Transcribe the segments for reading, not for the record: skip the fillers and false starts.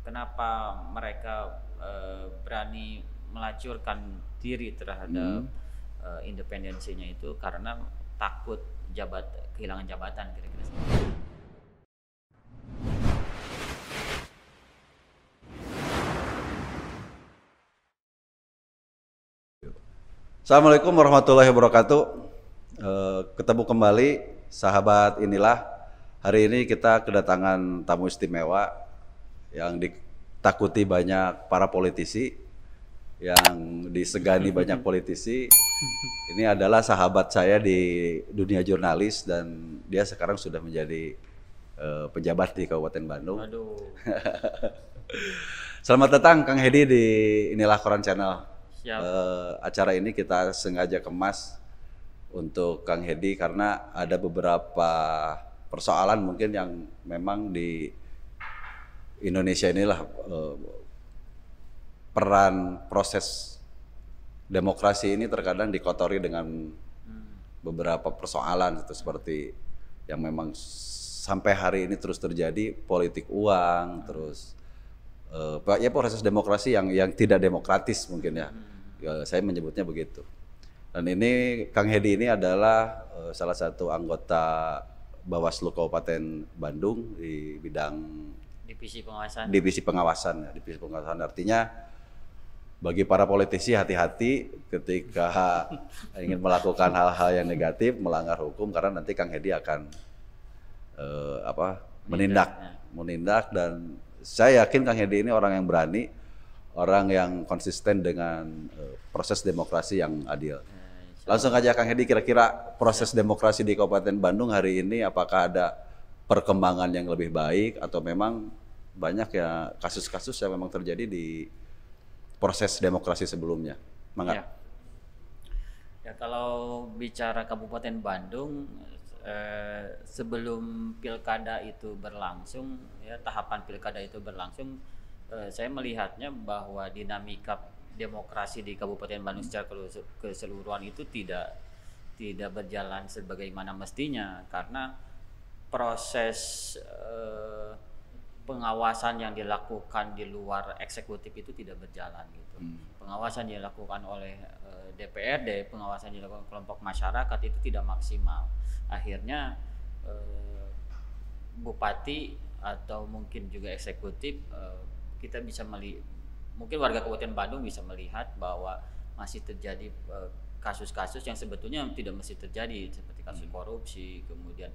kenapa mereka berani melacurkan diri terhadap independensinya itu karena takut kehilangan jabatan kira-kira seperti itu. Assalamualaikum warahmatullahi wabarakatuh. Ketemu kembali sahabat inilah. Hari ini kita kedatangan tamu istimewa yang ditakuti banyak para politisi, yang disegani banyak politisi. Ini adalah sahabat saya di dunia jurnalis dan dia sekarang sudah menjadi pejabat di Kabupaten Bandung. Aduh. Selamat datang Kang Hedi di Inilah Koran Channel. Siap. Acara ini kita sengaja kemas untuk Kang Hedi karena ada beberapa persoalan mungkin yang memang di Indonesia inilah peran proses demokrasi ini terkadang dikotori dengan beberapa persoalan itu seperti yang memang sampai hari ini terus terjadi, politik uang, terus ya proses demokrasi yang tidak demokratis mungkin ya. Saya menyebutnya begitu. Dan ini Kang Hedi ini adalah salah satu anggota Bawaslu Kabupaten Bandung di bidang Divisi pengawasan. Divisi pengawasan. Divisi pengawasan artinya bagi para politisi hati-hati ketika ingin melakukan hal-hal yang negatif, melanggar hukum karena nanti Kang Hedi akan menindak dan saya yakin Kang Hedi ini orang yang berani, orang yang konsisten dengan proses demokrasi yang adil. Langsung aja Kang Hedi, kira-kira proses demokrasi di Kabupaten Bandung hari ini apakah ada perkembangan yang lebih baik atau memang banyak ya kasus-kasus yang memang terjadi di proses demokrasi sebelumnya? Mangga. Ya, kalau bicara Kabupaten Bandung, sebelum pilkada itu berlangsung, ya tahapan pilkada itu berlangsung, saya melihatnya bahwa dinamika demokrasi di Kabupaten Bandung secara keseluruhan itu tidak berjalan sebagaimana mestinya karena proses pengawasan yang dilakukan di luar eksekutif itu tidak berjalan gitu. Pengawasan yang dilakukan oleh DPRD, pengawasan yang dilakukan kelompok masyarakat itu tidak maksimal. Akhirnya bupati atau mungkin juga eksekutif kita bisa mungkin warga Kabupaten Bandung bisa melihat bahwa masih terjadi kasus-kasus yang sebetulnya tidak mesti terjadi seperti kasus korupsi, kemudian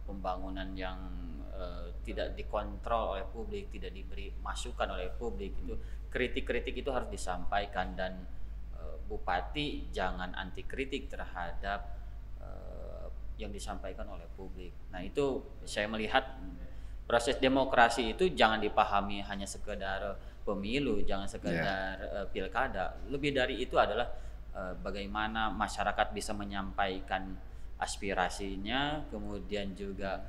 pembangunan yang tidak dikontrol oleh publik, tidak diberi masukan oleh publik. Itu kritik-kritik itu harus disampaikan dan bupati jangan anti kritik terhadap yang disampaikan oleh publik. Nah, itu saya melihat proses demokrasi itu jangan dipahami hanya sekedar pemilu, jangan sekedar pilkada. Lebih dari itu adalah bagaimana masyarakat bisa menyampaikan aspirasinya, kemudian juga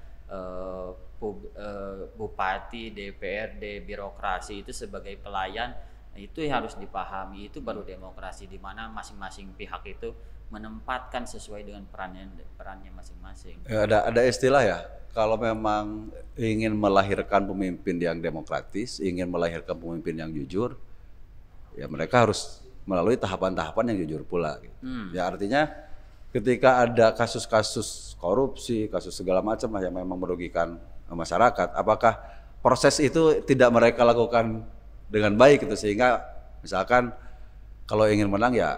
bupati, DPRD, birokrasi itu sebagai pelayan, itu harus dipahami. Itu baru demokrasi, di mana masing-masing pihak itu menempatkan sesuai dengan perannya masing-masing. Ada istilah ya, kalau memang ingin melahirkan pemimpin yang demokratis, ingin melahirkan pemimpin yang jujur, ya mereka harus melalui tahapan-tahapan yang jujur pula. Ya artinya ketika ada kasus-kasus korupsi, kasus segala macam lah yang memang merugikan masyarakat, apakah proses itu tidak mereka lakukan dengan baik gitu, sehingga misalkan kalau ingin menang ya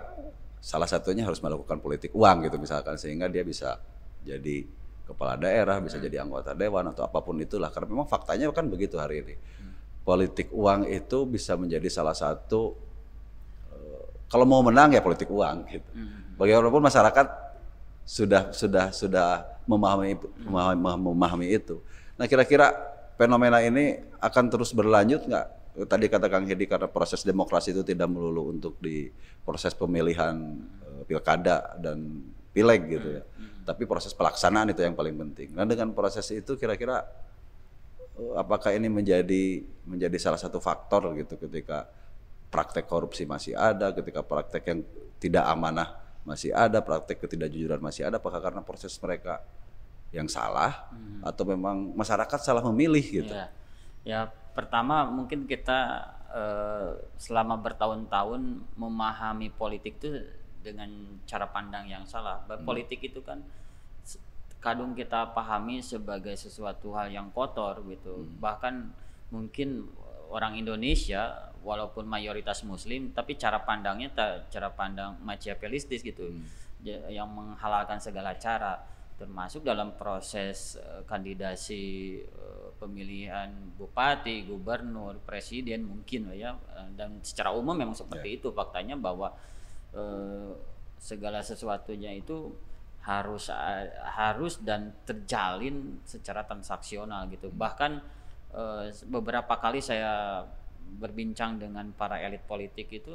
salah satunya harus melakukan politik uang gitu misalkan, sehingga dia bisa jadi kepala daerah, bisa jadi anggota dewan atau apapun itulah, karena memang faktanya kan begitu hari ini. Politik uang itu bisa menjadi salah satu kalau mau menang ya politik uang gitu. Bagaimanapun masyarakat sudah memahami itu. Nah, kira-kira fenomena ini akan terus berlanjut nggak? Tadi kata Kang Hedi karena proses demokrasi itu tidak melulu untuk di proses pemilihan pilkada dan pileg gitu ya. Tapi proses pelaksanaan itu yang paling penting. Nah, dengan proses itu kira-kira apakah ini menjadi salah satu faktor gitu ketika praktek korupsi masih ada, ketika praktek yang tidak amanah masih ada, praktek ketidakjujuran masih ada, apakah karena proses mereka yang salah atau memang masyarakat salah memilih gitu? Ya, pertama mungkin kita selama bertahun-tahun memahami politik itu dengan cara pandang yang salah. Politik itu kan kadang kita pahami sebagai sesuatu hal yang kotor gitu. Bahkan mungkin orang Indonesia walaupun mayoritas Muslim, tapi cara pandangnya cara pandang Machiavellistis gitu, yang menghalalkan segala cara, termasuk dalam proses kandidasi pemilihan bupati, gubernur, presiden mungkin ya, dan secara umum memang seperti itu faktanya bahwa segala sesuatunya itu harus dan terjalin secara transaksional gitu. Bahkan beberapa kali saya berbincang dengan para elit politik itu,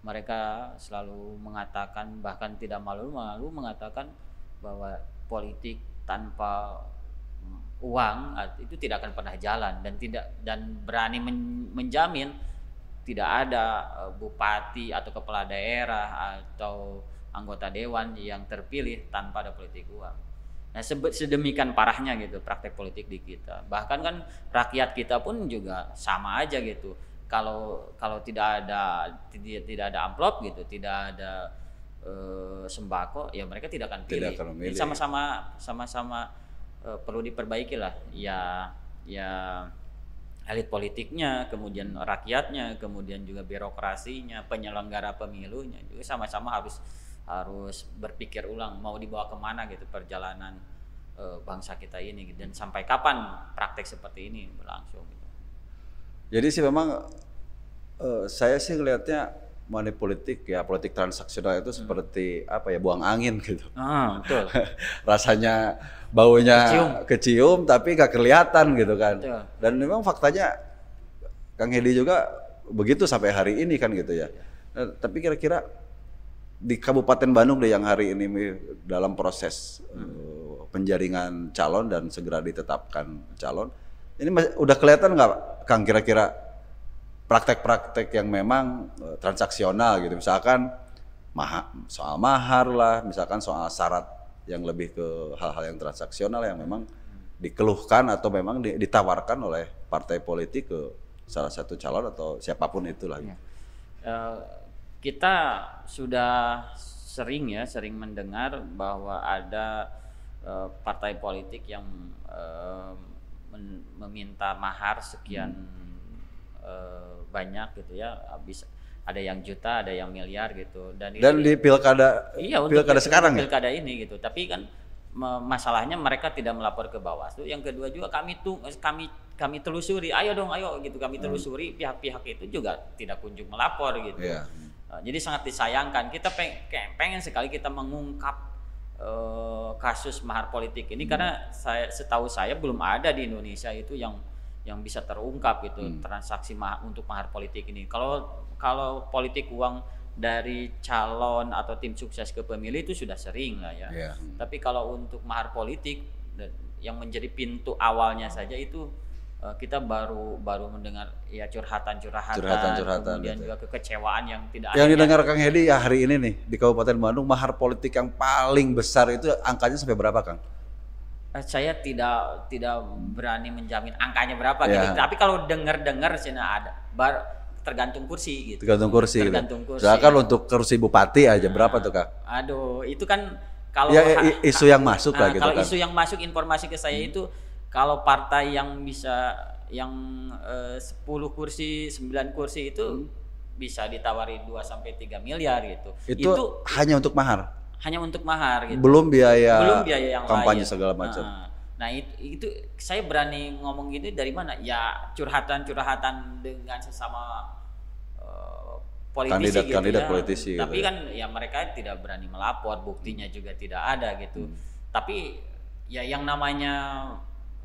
mereka selalu mengatakan, bahkan tidak malu-malu mengatakan bahwa politik tanpa uang itu tidak akan pernah jalan, dan berani menjamin tidak ada bupati atau kepala daerah atau anggota dewan yang terpilih tanpa ada politik uang. Nah, sedemikian parahnya gitu praktek politik di kita. Bahkan kan rakyat kita pun juga sama aja gitu. Kalau tidak ada amplop gitu, tidak ada sembako, ya mereka tidak akan pilih. Jadi sama-sama perlu diperbaiki lah. Ya elit politiknya, kemudian rakyatnya, kemudian juga birokrasinya, penyelenggara pemilunya juga sama-sama harus berpikir ulang mau dibawa kemana gitu perjalanan bangsa kita ini gitu, dan sampai kapan praktek seperti ini berlangsung gitu. Jadi sih memang saya sih ngelihatnya money politik ya, politik transaksional itu seperti apa ya, buang angin gitu. Betul. Rasanya baunya kecium tapi gak kelihatan gitu kan. Betul. Dan memang faktanya Kang Hedi juga begitu sampai hari ini kan gitu ya. Nah, tapi kira-kira di Kabupaten Bandung deh yang hari ini dalam proses penjaringan calon dan segera ditetapkan calon, ini udah kelihatan nggak Kang kira-kira praktek-praktek yang memang transaksional gitu, misalkan soal mahar lah, misalkan soal syarat yang lebih ke hal-hal yang transaksional yang memang dikeluhkan atau memang ditawarkan oleh partai politik ke salah satu calon atau siapapun itulah gitu. Kita sudah sering mendengar bahwa ada partai politik yang meminta mahar sekian banyak gitu ya, habis ada yang juta, ada yang miliar gitu, dan di pilkada, pilkada sekarang pilkada ini gitu. Tapi kan masalahnya mereka tidak melapor ke Bawaslu. Yang kedua juga kami telusuri, ayo gitu, kami telusuri, pihak-pihak itu juga tidak kunjung melapor gitu. Jadi sangat disayangkan. Kita pengen sekali kita mengungkap kasus mahar politik ini, karena setahu saya belum ada di Indonesia itu yang bisa terungkap gitu, transaksi untuk mahar politik ini. Kalau politik uang dari calon atau tim sukses ke pemilih itu sudah sering lah ya. Tapi kalau untuk mahar politik yang menjadi pintu awalnya saja itu kita baru mendengar ya curhatan, kemudian juga kekecewaan yang tidak ada. Yang didengar Kang Hedi ya hari ini nih di Kabupaten Bandung, mahar politik yang paling besar itu angkanya sampai berapa, Kang? Saya tidak berani menjamin angkanya berapa gitu. Tapi kalau dengar sih ada tergantung kursi gitu. Tergantung kursi. Misalkan untuk kursi bupati aja berapa tuh, Kang? Aduh, itu kan kalau isu yang masuk lah gitu kalau kan. Isu yang masuk, informasi ke saya itu kalau partai yang bisa 10 kursi, 9 kursi itu bisa ditawari 2 sampai 3 miliar gitu. Itu hanya untuk mahar. Hanya untuk mahar gitu. Belum biaya yang kampanye lain. Segala macam. Nah itu saya berani ngomong gini dari mana? Ya curhatan dengan sesama politisi kandidat ya. politisi. Tapi gitu. kan ya mereka tidak berani melapor, buktinya juga tidak ada gitu. Tapi ya yang namanya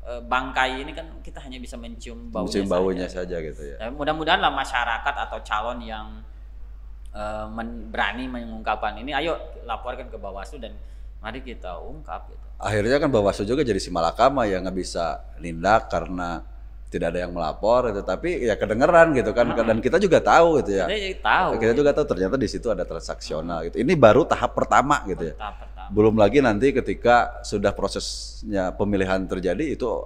bangkai ini kan kita hanya bisa mencium baunya saja gitu ya. Mudah-mudahan lah masyarakat atau calon yang berani mengungkapkan ini, ayo laporkan ke Bawaslu dan mari kita ungkap gitu. Akhirnya kan Bawaslu juga jadi si malakama yang nggak bisa nindak karena tidak ada yang melapor gitu, tapi ya kedengeran gitu kan. Dan kita juga tahu gitu ya. Kita juga tahu ternyata di situ ada transaksional gitu. Ini baru tahap pertama gitu ya. Belum lagi nanti ketika sudah prosesnya pemilihan terjadi itu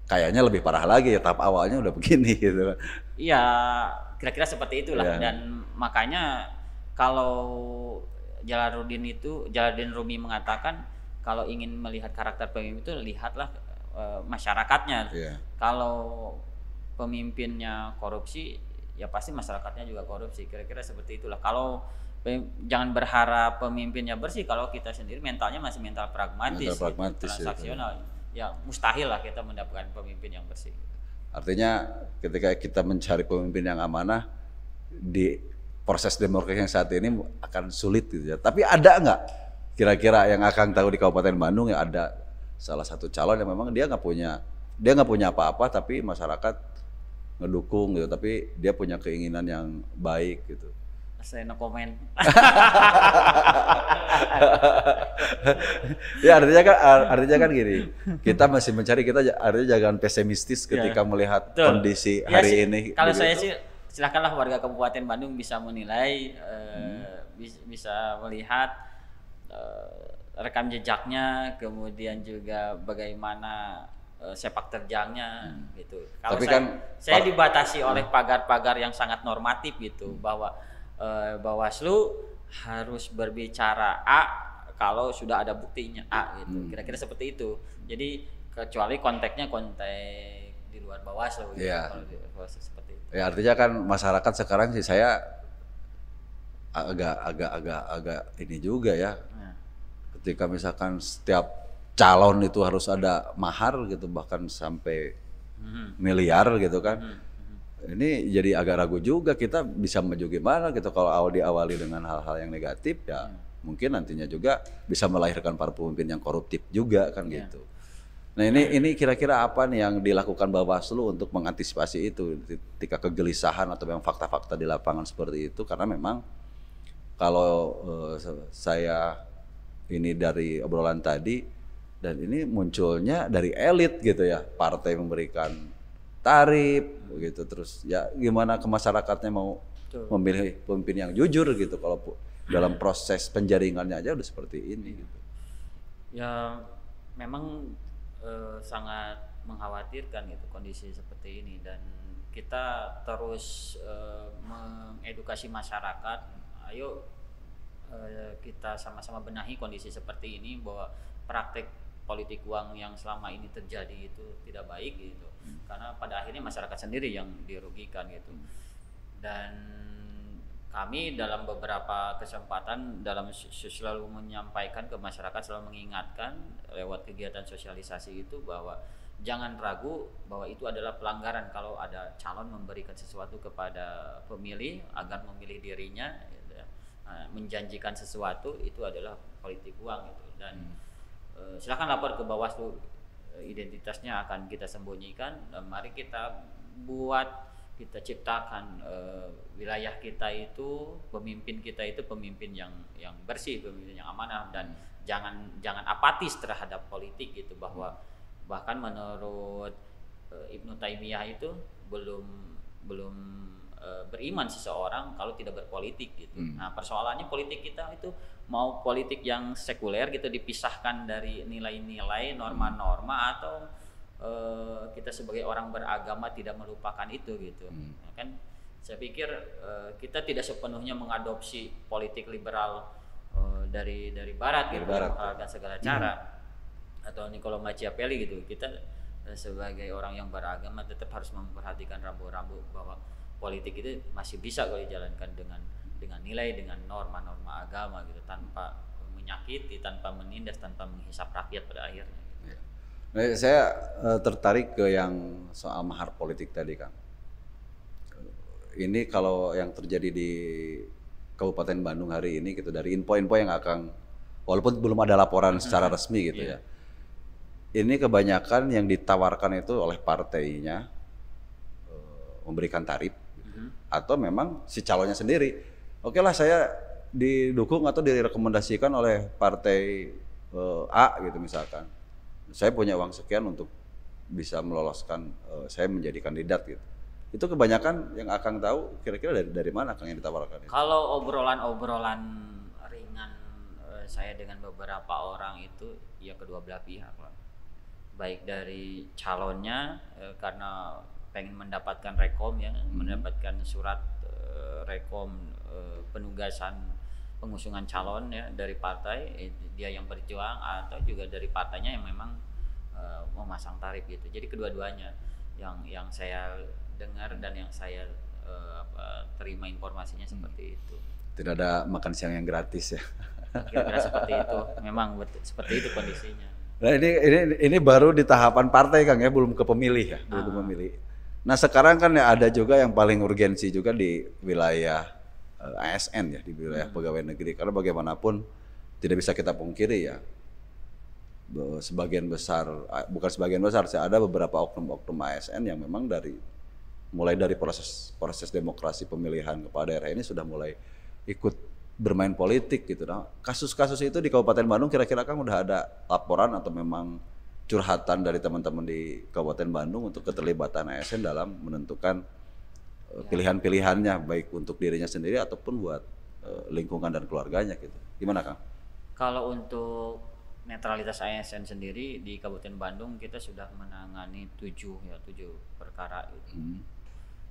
kayaknya lebih parah lagi ya, tahap awalnya udah begini gitu. Iya, kira-kira seperti itulah. Iya. Dan makanya kalau Jalaluddin Rumi mengatakan kalau ingin melihat karakter pemimpin itu lihatlah masyarakatnya. Iya. Kalau pemimpinnya korupsi, ya pasti masyarakatnya juga korupsi. Kira-kira seperti itulah. Kalau jangan berharap pemimpinnya bersih kalau kita sendiri mentalnya masih mental pragmatis, transaksional. Ya mustahil lah kita mendapatkan pemimpin yang bersih. Artinya ketika kita mencari pemimpin yang amanah di proses demokrasi yang saat ini akan sulit gitu ya. Tapi ada nggak kira-kira yang akan tahu di Kabupaten Bandung yang ada salah satu calon yang memang dia nggak punya apa-apa tapi masyarakat ngedukung gitu, tapi dia punya keinginan yang baik gitu. Saya no comment. Ya artinya kan gini, kita masih mencari, artinya jangan pesimistis ketika melihat kondisi hari ini. Kalau saya sih silakanlah warga Kabupaten Bandung bisa menilai, bisa melihat rekam jejaknya, kemudian juga bagaimana sepak terjangnya gitu. Kalau saya dibatasi oleh pagar-pagar yang sangat normatif gitu, bahwa Bawaslu harus berbicara A kalau sudah ada buktinya A gitu. Kira-kira seperti itu. Jadi kecuali konteksnya konteks di luar Bawaslu gitu. Kalau seperti itu. Ya artinya kan masyarakat sekarang sih saya agak ini juga ya. Ketika misalkan setiap calon itu harus ada mahar gitu, bahkan sampai miliar gitu kan. Ini jadi agak ragu juga, kita bisa maju gimana gitu kalau diawali dengan hal-hal yang negatif ya mungkin nantinya juga bisa melahirkan para pemimpin yang koruptif juga kan gitu. Nah ini kira-kira apa nih yang dilakukan Bawaslu untuk mengantisipasi itu ketika kegelisahan atau memang fakta-fakta di lapangan seperti itu, karena memang kalau saya ini dari obrolan tadi dan ini munculnya dari elit gitu ya, partai memberikan tarif begitu, terus ya gimana ke masyarakatnya mau memilih pemimpin yang jujur gitu kalau dalam proses penjaringannya aja udah seperti ini gitu. Ya memang sangat mengkhawatirkan gitu kondisi seperti ini, dan kita terus mengedukasi masyarakat, ayo kita sama-sama benahi kondisi seperti ini, bahwa praktek politik uang yang selama ini terjadi itu tidak baik gitu, karena pada akhirnya masyarakat sendiri yang dirugikan gitu. Dan kami dalam beberapa kesempatan selalu menyampaikan ke masyarakat, selalu mengingatkan lewat kegiatan sosialisasi itu bahwa jangan ragu bahwa itu adalah pelanggaran kalau ada calon memberikan sesuatu kepada pemilih agar memilih dirinya, menjanjikan sesuatu, itu adalah politik uang gitu. Dan silakan lapor ke Bawaslu, identitasnya akan kita sembunyikan, dan mari kita ciptakan wilayah kita itu, pemimpin kita itu pemimpin yang bersih, pemimpin yang amanah, dan jangan apatis terhadap politik gitu, bahwa bahkan menurut Ibnu Taimiyah itu belum beriman seseorang kalau tidak berpolitik gitu. Nah persoalannya politik kita itu mau politik yang sekuler gitu, dipisahkan dari nilai-nilai, norma-norma, atau kita sebagai orang beragama tidak melupakan itu gitu. Nah, kan saya pikir kita tidak sepenuhnya mengadopsi politik liberal dari barat gitu, menghalalkan segala cara, atau Niccolo Machiavelli gitu. Kita sebagai orang yang beragama tetap harus memperhatikan rambu-rambu bahwa politik itu masih bisa kalau dijalankan dengan nilai, dengan norma-norma agama gitu, tanpa menyakiti, tanpa menindas, tanpa menghisap rakyat pada akhirnya. Nah, saya tertarik ke yang soal mahar politik tadi, Kang. Ini kalau yang terjadi di Kabupaten Bandung hari ini gitu, dari info-info yang akan, walaupun belum ada laporan secara resmi gitu ya. Ini kebanyakan yang ditawarkan itu oleh partainya memberikan tarif, atau memang si calonnya sendiri. Oke lah, saya didukung atau direkomendasikan oleh partai A gitu misalkan. Saya punya uang sekian untuk bisa meloloskan saya menjadi kandidat gitu. Itu kebanyakan yang Akang tahu kira-kira dari mana Kang yang ditawarkan itu? Kalau obrolan ringan saya dengan beberapa orang itu ya kedua belah pihak lah. baik dari calonnya karena pengen mendapatkan rekom ya, mendapatkan surat rekom penugasan pengusungan calon ya dari partai, dia yang berjuang, atau juga dari partainya yang memang memasang tarif gitu. Jadi kedua-duanya yang saya dengar dan yang saya terima informasinya seperti itu. Tidak ada makan siang yang gratis ya. Kira-kira seperti itu, memang seperti itu kondisinya. Nah ini baru di tahapan partai Kang ya, belum ke pemilih ya, belum ke pemilih. Nah sekarang kan ya ada juga yang paling urgensi juga di wilayah ASN ya, di wilayah pegawai negeri, karena bagaimanapun tidak bisa kita pungkiri ya, sebagian besar, bukan sebagian besar, ada beberapa oknum-oknum ASN yang memang mulai dari proses demokrasi pemilihan kepala daerah ini sudah mulai ikut bermain politik gitu. Nah, kasus-kasus itu di Kabupaten Bandung kira-kira kan udah ada laporan atau memang curhatan dari teman-teman di Kabupaten Bandung untuk keterlibatan ASN dalam menentukan pilihan-pilihannya baik untuk dirinya sendiri ataupun buat lingkungan dan keluarganya gitu. Gimana Kang? Kalau untuk netralitas ASN sendiri di Kabupaten Bandung kita sudah menangani 7 perkara itu.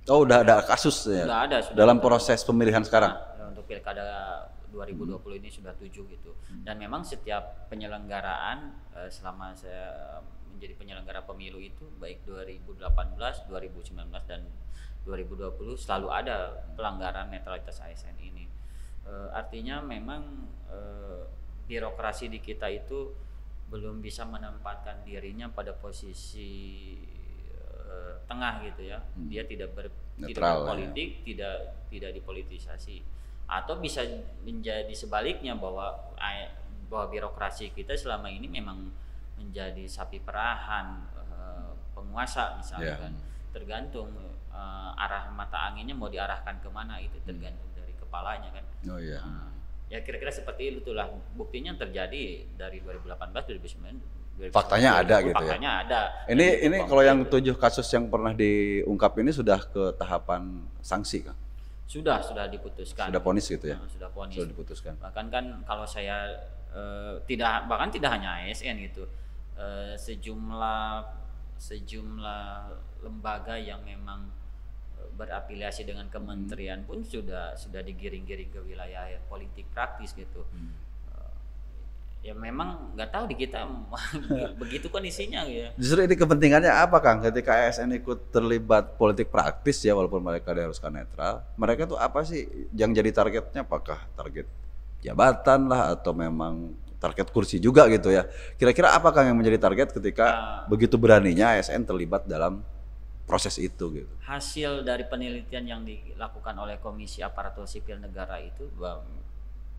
Oh, udah ada kasus ya? Sudah ada. Dalam proses pemilihan sekarang? Nah, untuk pilkada 2020 ini sudah 7 gitu. Dan memang setiap penyelenggaraan selama saya menjadi penyelenggara pemilu itu baik 2018, 2019 dan 2020 selalu ada pelanggaran netralitas ASN ini. Artinya memang birokrasi di kita itu belum bisa menempatkan dirinya pada posisi tengah gitu ya. Dia tidak berpolitik, ya. tidak dipolitisasi. Atau bisa menjadi sebaliknya bahwa birokrasi kita selama ini memang menjadi sapi perahan penguasa misalnya kan. Tergantung arah mata anginnya mau diarahkan kemana, itu tergantung dari kepalanya kan. Oh iya. Ya kira-kira seperti itulah, buktinya terjadi dari 2018, 2019. Faktanya ada gitu ya. Faktanya ada. Ini kalau yang 7 kasus yang pernah diungkap ini sudah ke tahapan sanksi kan? Sudah diputuskan. Sudah vonis gitu ya? Sudah vonis. Sudah diputuskan. Bahkan kan kalau saya tidak hanya ASN gitu, sejumlah lembaga yang memang berafiliasi dengan kementerian pun sudah digiring-giring ke wilayah politik praktis gitu. Ya memang nggak tahu di kita begitu kondisinya ya. Justru ini kepentingannya apa Kang ketika ASN ikut terlibat politik praktis ya, walaupun mereka diharuskan netral, mereka tuh apa sih yang jadi targetnya? Apakah target jabatan lah atau memang target kursi juga gitu ya? Kira-kira apa Kang yang menjadi target ketika begitu beraninya ASN terlibat dalam proses itu gitu? Hasil dari penelitian yang dilakukan oleh Komisi Aparatur Sipil Negara itu,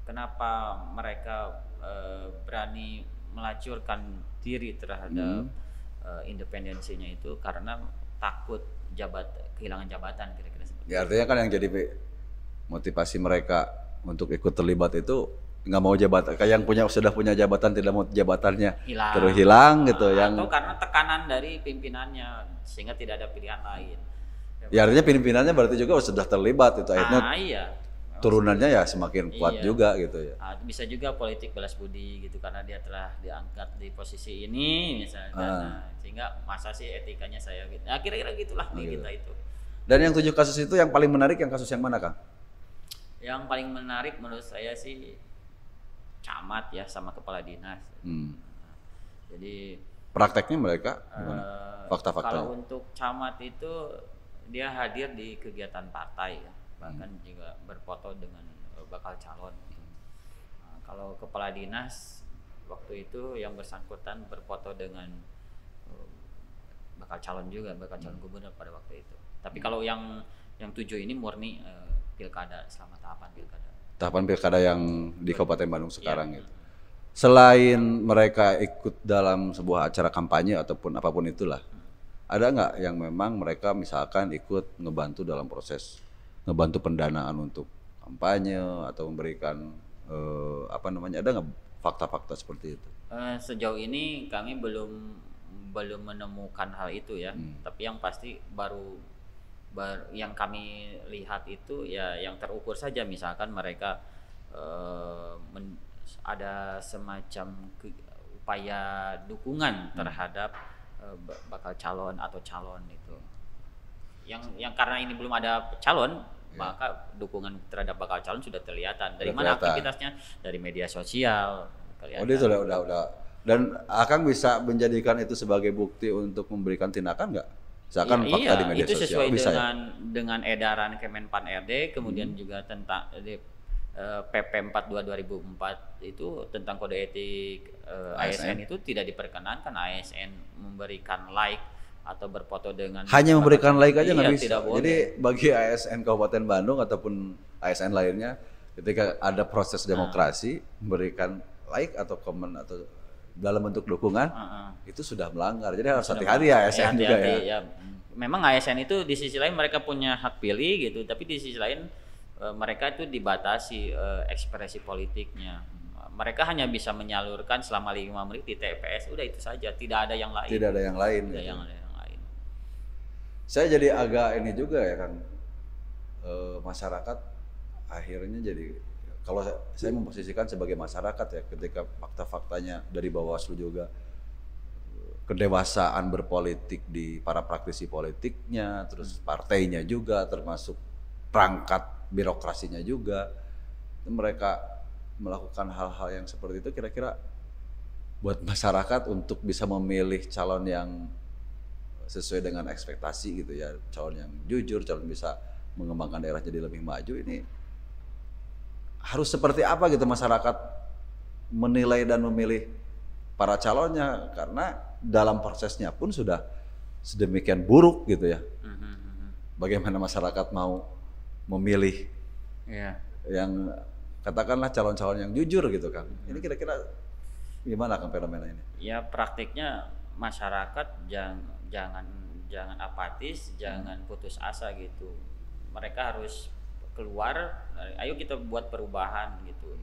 kenapa mereka berani melacurkan diri terhadap independensinya itu karena takut kehilangan jabatan, kira-kira seperti itu. Ya artinya kan yang jadi motivasi mereka untuk ikut terlibat itu nggak mau jabatan, kayak yang sudah punya jabatan tidak mau jabatannya terus hilang gitu, atau karena tekanan dari pimpinannya sehingga tidak ada pilihan lain. Ya artinya pimpinannya berarti juga sudah terlibat itu akhirnya. Iya. Turunannya ya semakin kuat juga gitu ya. Bisa juga politik balas budi gitu karena dia telah diangkat di posisi ini misalnya, sehingga masa sih etikanya saya gitu. Nah, kira-kira gitulah di kita itu. Dan yang 7 kasus itu yang paling menarik yang kasus yang mana Kang? Yang paling menarik menurut saya sih camat ya sama kepala dinas. Jadi prakteknya mereka gimana? Fakta-faktanya. Kalau untuk camat itu dia hadir di kegiatan partai ya. Bahkan juga berfoto dengan bakal calon. Nah, kalau kepala dinas waktu itu yang bersangkutan berfoto dengan bakal calon gubernur pada waktu itu. Tapi kalau yang 7 ini murni pilkada, selama tahapan pilkada. Tahapan pilkada yang di Kabupaten Bandung sekarang gitu. Selain mereka ikut dalam sebuah acara kampanye ataupun apapun itulah, ada nggak yang memang mereka misalkan ikut ngebantu dalam proses ngebantu pendanaan untuk kampanye atau memberikan ada nggak fakta-fakta seperti itu? Sejauh ini kami belum menemukan hal itu ya. Tapi yang pasti baru yang kami lihat itu ya yang terukur saja, misalkan mereka ada semacam upaya dukungan terhadap bakal calon atau calon itu. Yang karena ini belum ada calon, maka dukungan terhadap bakal calon sudah kelihatan. Dari mana aktivitasnya? Dari media sosial. Kelihatan. Oh, itu udah. Dan Akang bisa menjadikan itu sebagai bukti untuk memberikan tindakan nggak? Misalkan fakta di media itu sosial. sesuai bisa dengan edaran Kemenpan RD, kemudian juga tentang PP 42 2004 itu tentang kode etik ASN itu tidak diperkenankan ASN memberikan like atau berfoto dengan hanya memberikan like aja nggak bisa. Tidak boleh. Jadi bagi ASN Kabupaten Bandung ataupun ASN lainnya, ketika ada proses demokrasi, memberikan like atau komen atau dalam bentuk dukungan, itu sudah melanggar. Jadi harus hati-hati ya ASN juga ya. Memang ASN itu di sisi lain mereka punya hak pilih gitu, tapi di sisi lain mereka itu dibatasi ekspresi politiknya. Mereka hanya bisa menyalurkan selama 5 menit di TPS, udah itu saja, tidak ada yang lain. Tidak ada yang lain. Tidak yang lain. Saya jadi agak ini juga ya Kang, masyarakat akhirnya jadi, kalau saya memposisikan sebagai masyarakat ya, ketika fakta-faktanya dari Bawaslu juga, kedewasaan berpolitik di para praktisi politiknya, terus partainya juga, termasuk perangkat birokrasinya juga, mereka melakukan hal-hal yang seperti itu, kira-kira buat masyarakat untuk bisa memilih calon yang sesuai dengan ekspektasi gitu ya, calon yang jujur, calon bisa mengembangkan daerah jadi lebih maju, ini harus seperti apa gitu masyarakat menilai dan memilih para calonnya, karena dalam prosesnya pun sudah sedemikian buruk gitu ya. Bagaimana masyarakat mau memilih yang katakanlah calon-calon yang jujur gitu Kang. Ini kira-kira gimana Kang fenomena ini? Ya praktiknya masyarakat jangan apatis, jangan putus asa gitu. Mereka harus keluar, ayo kita buat perubahan gitu.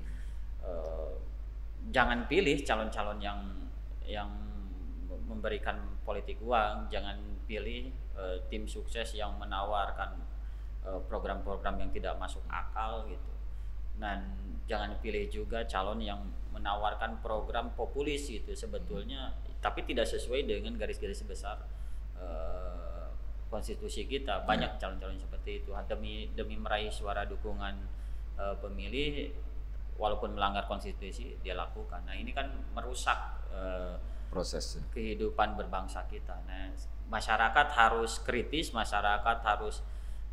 Jangan pilih calon-calon yang memberikan politik uang, jangan pilih tim sukses yang menawarkan program-program yang tidak masuk akal gitu. Dan jangan pilih juga calon yang menawarkan program populis gitu sebetulnya, tapi tidak sesuai dengan garis-garis besar konstitusi kita. Banyak calon-calon seperti itu demi meraih suara dukungan pemilih, walaupun melanggar konstitusi dia lakukan. Nah ini kan merusak proses kehidupan berbangsa kita. Nah masyarakat harus kritis, masyarakat harus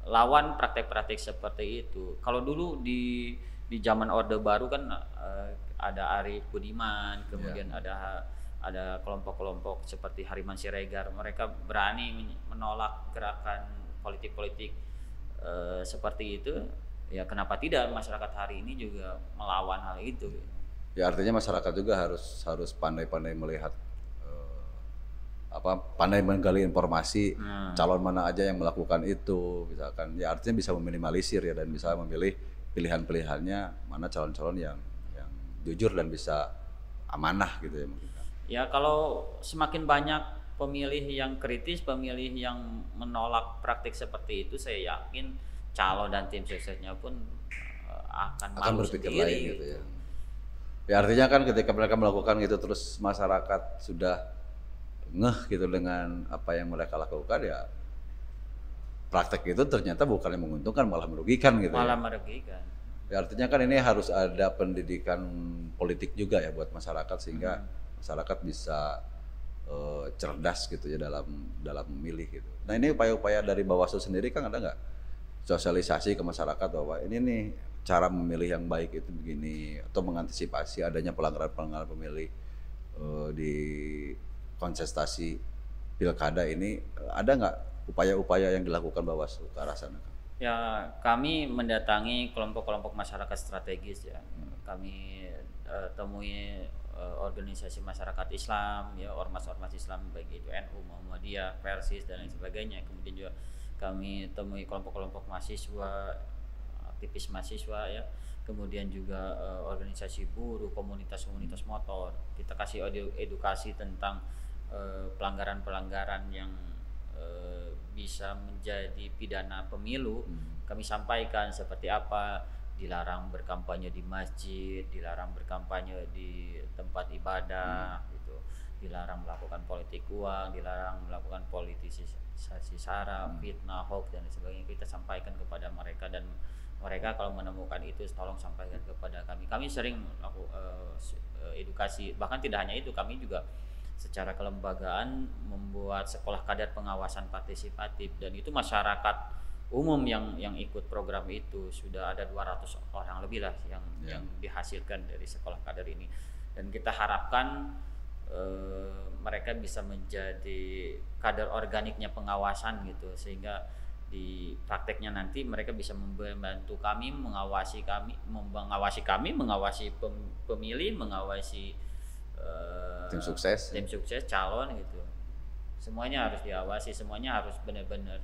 lawan praktek-praktek seperti itu. Kalau dulu di zaman Orde Baru kan ada Arief Budiman, kemudian ada kelompok-kelompok seperti Hariman Siregar, mereka berani menolak gerakan politik-politik seperti itu. Ya kenapa tidak masyarakat hari ini juga melawan hal itu? Ya artinya masyarakat juga harus pandai-pandai melihat pandai menggali informasi calon mana aja yang melakukan itu, misalkan ya artinya bisa meminimalisir ya, dan bisa memilih pilihan-pilihannya mana calon-calon yang jujur dan bisa amanah gitu ya mungkin. Ya kalau semakin banyak pemilih yang kritis, pemilih yang menolak praktik seperti itu, saya yakin calon dan tim suksesnya pun akan berpikir sendiri, lain gitu ya. Ya artinya kan ketika mereka melakukan itu terus masyarakat sudah ngeh gitu dengan apa yang mereka lakukan, ya praktek itu ternyata bukan yang menguntungkan, malah merugikan gitu. Malah merugikan. Ya artinya kan ini harus ada pendidikan politik juga ya buat masyarakat, sehingga masyarakat bisa cerdas gitu ya dalam memilih gitu. Nah ini upaya-upaya dari Bawaslu sendiri kan ada nggak sosialisasi ke masyarakat bahwa ini nih cara memilih yang baik itu begini, atau mengantisipasi adanya pelanggaran pemilih di kontestasi pilkada ini, ada nggak upaya-upaya yang dilakukan Bawaslu ke arah sana? Ya kami mendatangi kelompok-kelompok masyarakat strategis ya. Kami temui organisasi masyarakat Islam ya, ormas-ormas Islam baik itu NU, Muhammadiyah, Persis dan lain sebagainya. Kemudian juga kami temui kelompok-kelompok mahasiswa, aktivis mahasiswa ya. Kemudian juga organisasi buruh, komunitas-komunitas motor. Kita kasih edukasi tentang pelanggaran-pelanggaran yang bisa menjadi pidana pemilu. Kami sampaikan seperti apa: dilarang berkampanye di masjid, dilarang berkampanye di tempat ibadah gitu. dilarang melakukan politik uang, dilarang melakukan politisasi sara, fitnah, hoax dan sebagainya. Kita sampaikan kepada mereka, dan mereka kalau menemukan itu tolong sampaikan kepada kami. Kami sering edukasi, bahkan tidak hanya itu, kami juga secara kelembagaan membuat sekolah kadar pengawasan partisipatif, dan itu masyarakat umum yang ikut program itu sudah ada 200 orang lebih lah yang dihasilkan dari sekolah kadar ini, dan kita harapkan mereka bisa menjadi kader organiknya pengawasan gitu, sehingga di prakteknya nanti mereka bisa membantu kami, mengawasi pemilih, mengawasi tim sukses calon gitu. Semuanya harus diawasi, semuanya harus benar-benar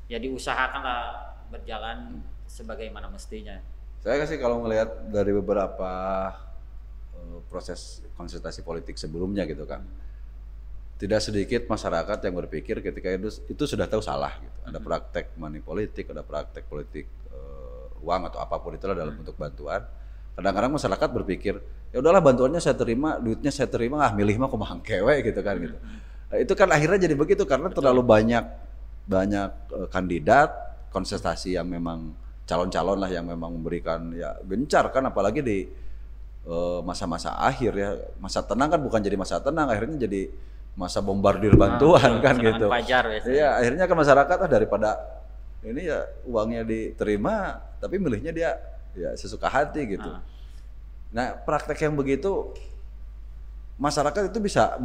ya diusahakanlah berjalan sebagaimana mestinya. Saya sih kalau melihat dari beberapa proses konsultasi politik sebelumnya gitu kan, tidak sedikit masyarakat yang berpikir ketika itu sudah tahu salah gitu. Ada praktek money politik, ada praktek politik uang atau apapun itulah dalam bentuk bantuan. Kadang-kadang masyarakat berpikir ya udahlah bantuannya saya terima, duitnya saya terima, milih mah kumaha kewe gitu kan gitu. Nah, itu kan akhirnya jadi begitu karena terlalu banyak kandidat kontestasi yang memang calon-calon lah yang memang memberikan ya gencar kan, apalagi di masa-masa akhir ya, masa tenang kan bukan jadi masa tenang, akhirnya jadi masa bombardir bantuan kan gitu. Iya, akhirnya kan masyarakat daripada ini ya uangnya diterima tapi milihnya dia ya sesuka hati gitu. Nah, praktek yang begitu masyarakat itu bisa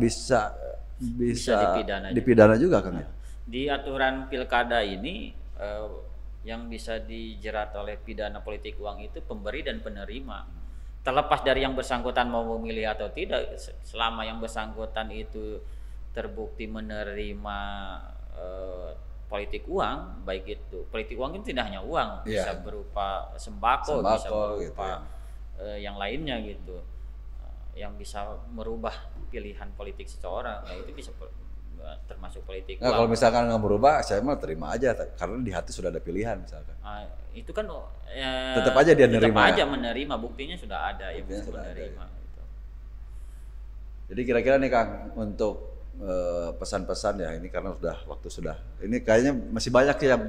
dipidana juga kan ya. Di aturan pilkada ini yang bisa dijerat oleh pidana politik uang itu pemberi dan penerima. Terlepas dari yang bersangkutan mau memilih atau tidak, selama yang bersangkutan itu terbukti menerima politik uang, baik itu politik uang itu tidak hanya uang, bisa berupa sembako bisa berupa gitu yang lainnya gitu, yang bisa merubah pilihan politik seseorang, nah itu bisa termasuk politik uang. Kalau misalkan nggak merubah, saya mah terima aja karena di hati sudah ada pilihan misalkan. Itu kan tetap aja dia menerima, buktinya sudah ada yang menerima. Gitu. Jadi kira-kira nih Kang, untuk pesan-pesan ya ini karena waktu sudah ini kayaknya masih banyak yang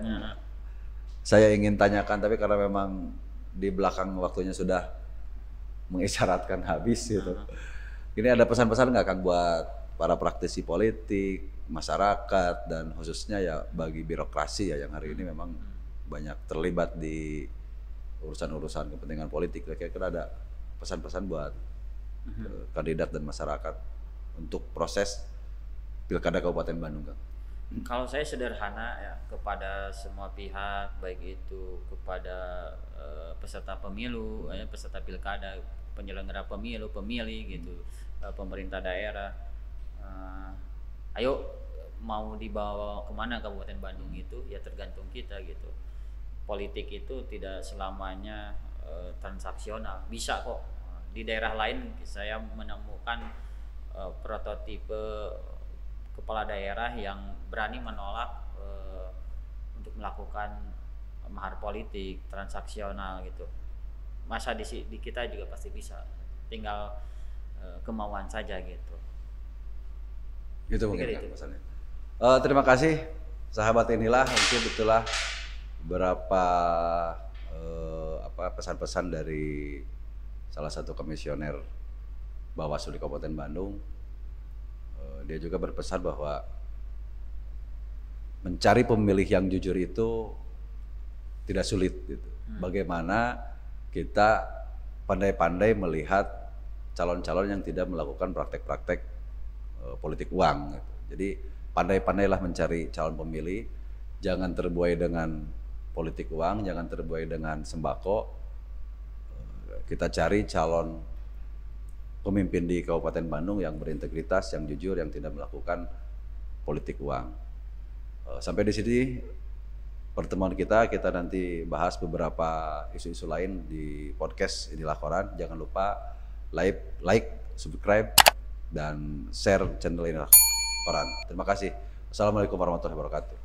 saya ingin tanyakan, tapi karena memang di belakang waktunya sudah mengisyaratkan habis gitu. Ini ada pesan-pesan nggak Kang buat para praktisi politik, masyarakat, dan khususnya ya bagi birokrasi ya yang hari ini memang banyak terlibat di urusan-urusan kepentingan politik. Kira-kira ada pesan-pesan buat kandidat dan masyarakat untuk proses Pilkada Kabupaten Bandung, Kang? Kalau saya sederhana ya, kepada semua pihak, baik itu kepada peserta pemilu, peserta pilkada, penyelenggara pemilu, pemilih gitu, pemerintah daerah, ayo mau dibawa kemana Kabupaten Bandung itu ya tergantung kita gitu. Politik itu tidak selamanya transaksional, bisa kok. Di daerah lain saya menemukan prototipe kepala daerah yang berani menolak untuk melakukan mahar politik transaksional gitu. Masa di kita juga pasti bisa, tinggal kemauan saja gitu. Itu mungkin kan pesannya. Terima kasih sahabat, inilah mungkin itulah beberapa pesan-pesan dari salah satu komisioner Bawaslu di Kabupaten Bandung. Dia juga berpesan bahwa mencari pemilih yang jujur itu tidak sulit gitu. Bagaimana kita pandai-pandai melihat calon-calon yang tidak melakukan praktek-praktek politik uang gitu. Jadi pandai-pandailah mencari calon pemilih, jangan terbuai dengan politik uang, jangan terbuai dengan sembako. Kita cari calon pemimpin di Kabupaten Bandung yang berintegritas, yang jujur, yang tidak melakukan politik uang. Sampai di sini pertemuan kita nanti bahas beberapa isu-isu lain di podcast Inilah Koran. Jangan lupa like, subscribe, dan share channel Inilah Koran. Terima kasih. Assalamualaikum warahmatullahi wabarakatuh.